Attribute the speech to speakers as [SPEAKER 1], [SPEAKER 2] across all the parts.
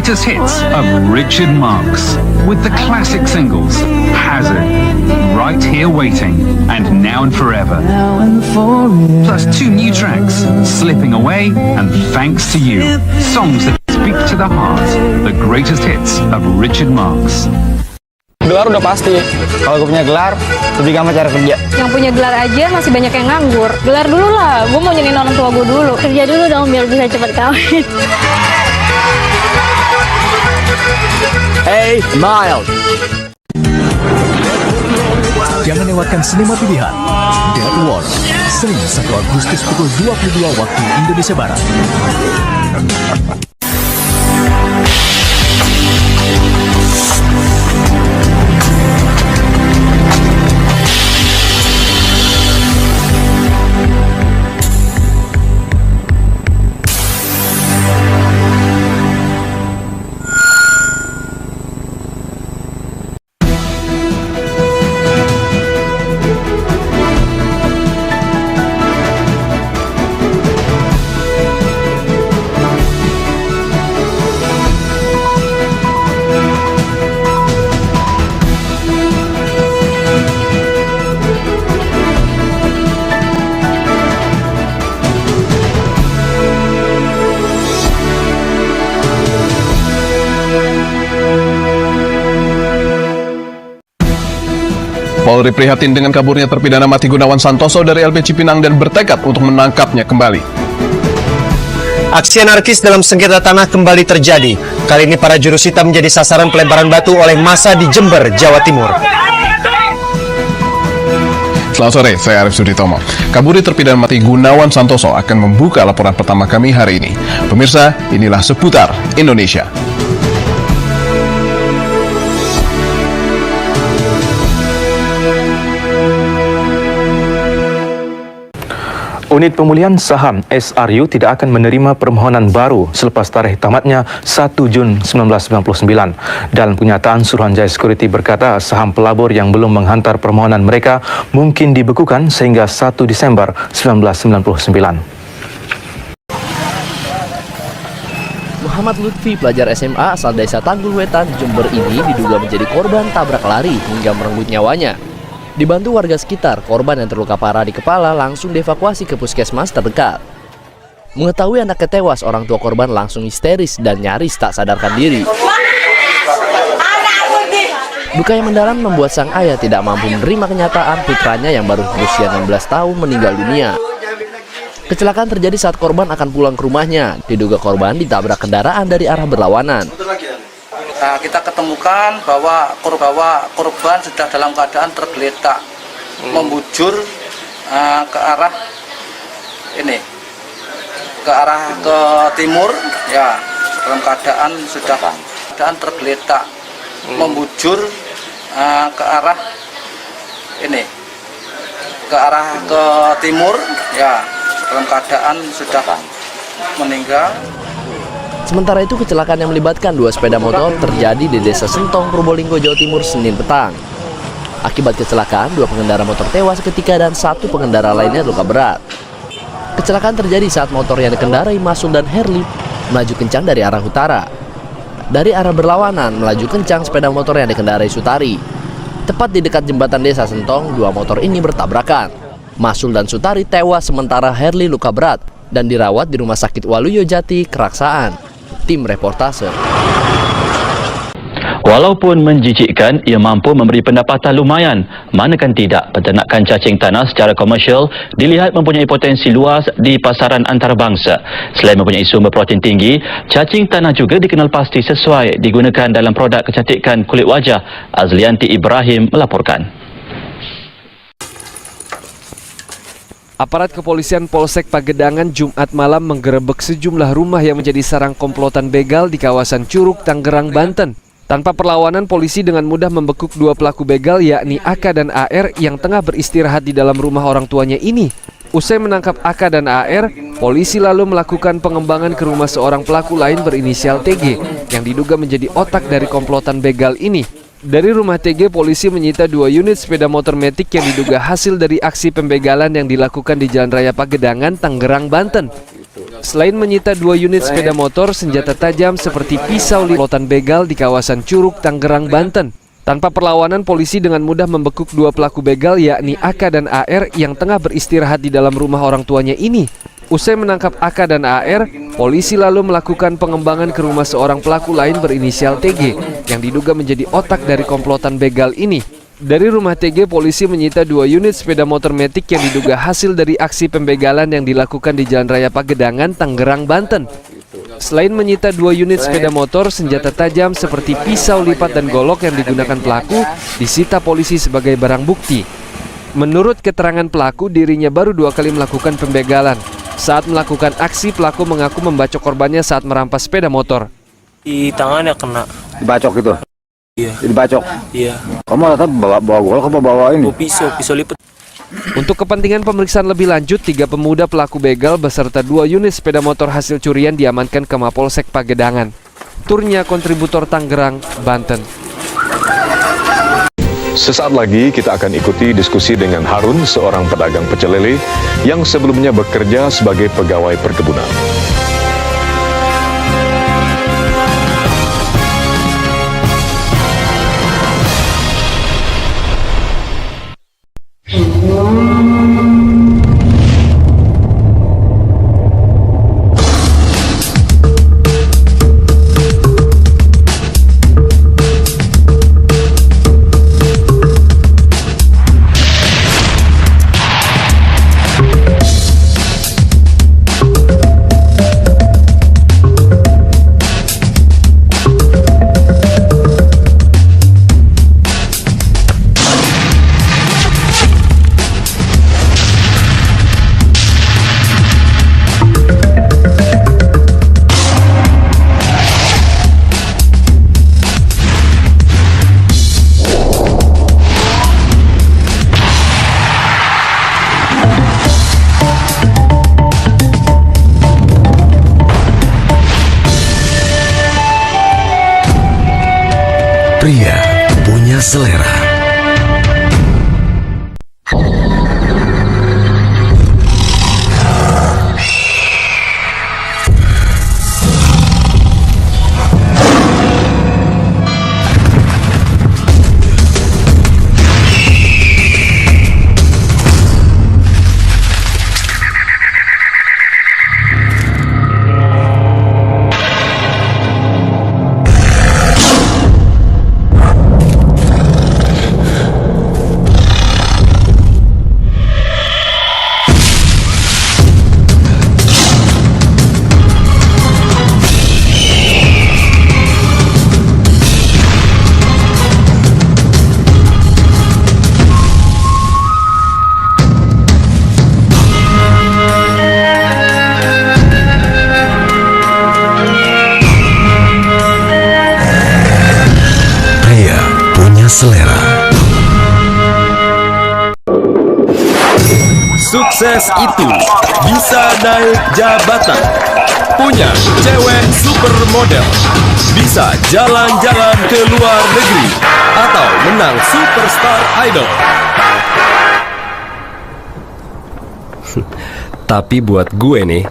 [SPEAKER 1] greatest hits of Richard Marx, with the classic singles Hazard, Right Here Waiting, and Now and Forever. Plus 2 new tracks, Slipping Away and Thanks to You. Songs that speak to the heart, the greatest hits of Richard Marx.
[SPEAKER 2] Gelar udah pasti. Kalau gue punya gelar, lebih gampang cari kerja.
[SPEAKER 3] Yang punya gelar aja masih banyak yang nganggur. Gelar dulu lah, gue mau nyenengin orang tua gue dulu.
[SPEAKER 4] Kerja dulu dong biar bisa cepat kawin.
[SPEAKER 5] Hey, Miles.
[SPEAKER 6] Jangan lewatkan sinema pilihan Dead War, Senin 1 Agustus pukul 22 waktu Indonesia Barat.
[SPEAKER 7] Polri prihatin dengan kaburnya terpidana mati Gunawan Santoso dari LP Cipinang dan bertekad untuk menangkapnya kembali.
[SPEAKER 5] Aksi anarkis dalam sengketa tanah kembali terjadi. Kali ini para jurus hitam menjadi sasaran pelemparan batu oleh massa di Jember, Jawa Timur.
[SPEAKER 7] Selamat sore, saya Arif Suditomo. Kaburi terpidana mati Gunawan Santoso akan membuka laporan pertama kami hari ini. Pemirsa, inilah seputar Indonesia.
[SPEAKER 8] Unit Pemulihan Saham SRU tidak akan menerima permohonan baru selepas tarikh tamatnya 1 Jun 1999. Dalam kenyataan, Suruhanjaya Security berkata saham pelabur yang belum menghantar permohonan mereka mungkin dibekukan sehingga 1 Desember 1999.
[SPEAKER 9] Muhammad Lutfi, pelajar SMA asal desa Tanggul Wetan, Jember ini diduga menjadi korban tabrak lari hingga merenggut nyawanya. Dibantu warga sekitar, korban yang terluka parah di kepala langsung dievakuasi ke puskesmas terdekat. Mengetahui anaknya tewas, orang tua korban langsung histeris dan nyaris tak sadarkan diri. Duka yang mendalam membuat sang ayah tidak mampu menerima kenyataan putranya yang baru berusia 16 tahun meninggal dunia. Kecelakaan terjadi saat korban akan pulang ke rumahnya. Diduga korban ditabrak kendaraan dari arah berlawanan.
[SPEAKER 10] Nah, kita ketemukan bahwa korban sudah dalam keadaan tergeletak, membujur ke arah ke timur, ya, dalam keadaan sudah tergeletak, membujur ke arah ke timur, ya, dalam keadaan sudah meninggal.
[SPEAKER 9] Sementara itu, kecelakaan yang melibatkan 2 sepeda motor terjadi di Desa Sentong, Probolinggo, Jawa Timur, Senin petang. Akibat kecelakaan, 2 pengendara motor tewas seketika dan 1 pengendara lainnya luka berat. Kecelakaan terjadi saat motor yang dikendarai Masul dan Herli melaju kencang dari arah utara. Dari arah berlawanan, melaju kencang sepeda motor yang dikendarai Sutari. Tepat di dekat jembatan Desa Sentong, 2 motor ini bertabrakan. Masul dan Sutari tewas sementara Herli luka berat dan dirawat di Rumah Sakit Waluyo Jati, Keraksaan. Tim reportase.
[SPEAKER 11] Walaupun menjijikkan, ia mampu memberi pendapatan lumayan. Manakan tidak, peternakan cacing tanah secara komersial dilihat mempunyai potensi luas di pasaran antarabangsa. Selain mempunyai sumber protein tinggi, cacing tanah juga dikenal pasti sesuai digunakan dalam produk kecantikan kulit wajah. Azlianti Ibrahim melaporkan.
[SPEAKER 12] Aparat kepolisian Polsek Pagedangan Jumat malam menggerebek sejumlah rumah yang menjadi sarang komplotan begal di kawasan Curug, Tangerang, Banten. Tanpa perlawanan, polisi dengan mudah membekuk 2 pelaku begal yakni AK dan AR yang tengah beristirahat di dalam rumah orang tuanya ini. Usai menangkap AK dan AR, polisi lalu melakukan pengembangan ke rumah seorang pelaku lain berinisial TG yang diduga menjadi otak dari komplotan begal ini. Dari rumah TG, polisi menyita 2 unit sepeda motor metik yang diduga hasil dari aksi pembegalan yang dilakukan di Jalan Raya Pagedangan, Tangerang, Banten. Selain menyita 2 unit sepeda motor, senjata tajam seperti pisau lipotan begal di kawasan Curug, Tangerang, Banten. Tanpa perlawanan, polisi dengan mudah membekuk 2 pelaku begal yakni AK dan AR yang tengah beristirahat di dalam rumah orang tuanya ini. Usai menangkap AK dan AR, polisi lalu melakukan pengembangan ke rumah seorang pelaku lain berinisial TG yang diduga menjadi otak dari komplotan begal ini. Dari rumah TG, polisi menyita 2 unit sepeda motor metik yang diduga hasil dari aksi pembegalan yang dilakukan di Jalan Raya Pagedangan, Tangerang, Banten. Selain menyita 2 unit sepeda motor, senjata tajam seperti pisau lipat dan golok yang digunakan pelaku disita polisi sebagai barang bukti. Menurut keterangan pelaku, dirinya baru 2 kali melakukan pembegalan. Saat melakukan aksi, pelaku mengaku membacok korbannya saat merampas sepeda motor.
[SPEAKER 13] Di tangannya kena.
[SPEAKER 2] Dibacok gitu?
[SPEAKER 13] Iya.
[SPEAKER 2] Dibacok?
[SPEAKER 13] Iya.
[SPEAKER 2] Kamu tetap bawa golok apa bawa ini?
[SPEAKER 13] Pisau lipat.
[SPEAKER 12] Untuk kepentingan pemeriksaan lebih lanjut, 3 pemuda pelaku begal beserta 2 unit sepeda motor hasil curian diamankan ke Mapolsek Pagedangan. Turnya kontributor Tangerang, Banten.
[SPEAKER 14] Sesaat lagi kita akan ikuti diskusi dengan Harun, seorang pedagang pecel lele yang sebelumnya bekerja sebagai pegawai perkebunan.
[SPEAKER 6] Pria punya selera. Selera.
[SPEAKER 15] Sukses itu bisa naik jabatan, punya cewek supermodel, bisa jalan-jalan ke luar negeri, atau menang Superstar Idol. Tapi buat gue nih,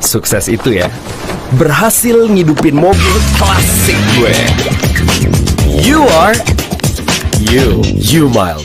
[SPEAKER 15] sukses itu ya, berhasil ngidupin mobil klasik gue. You mild.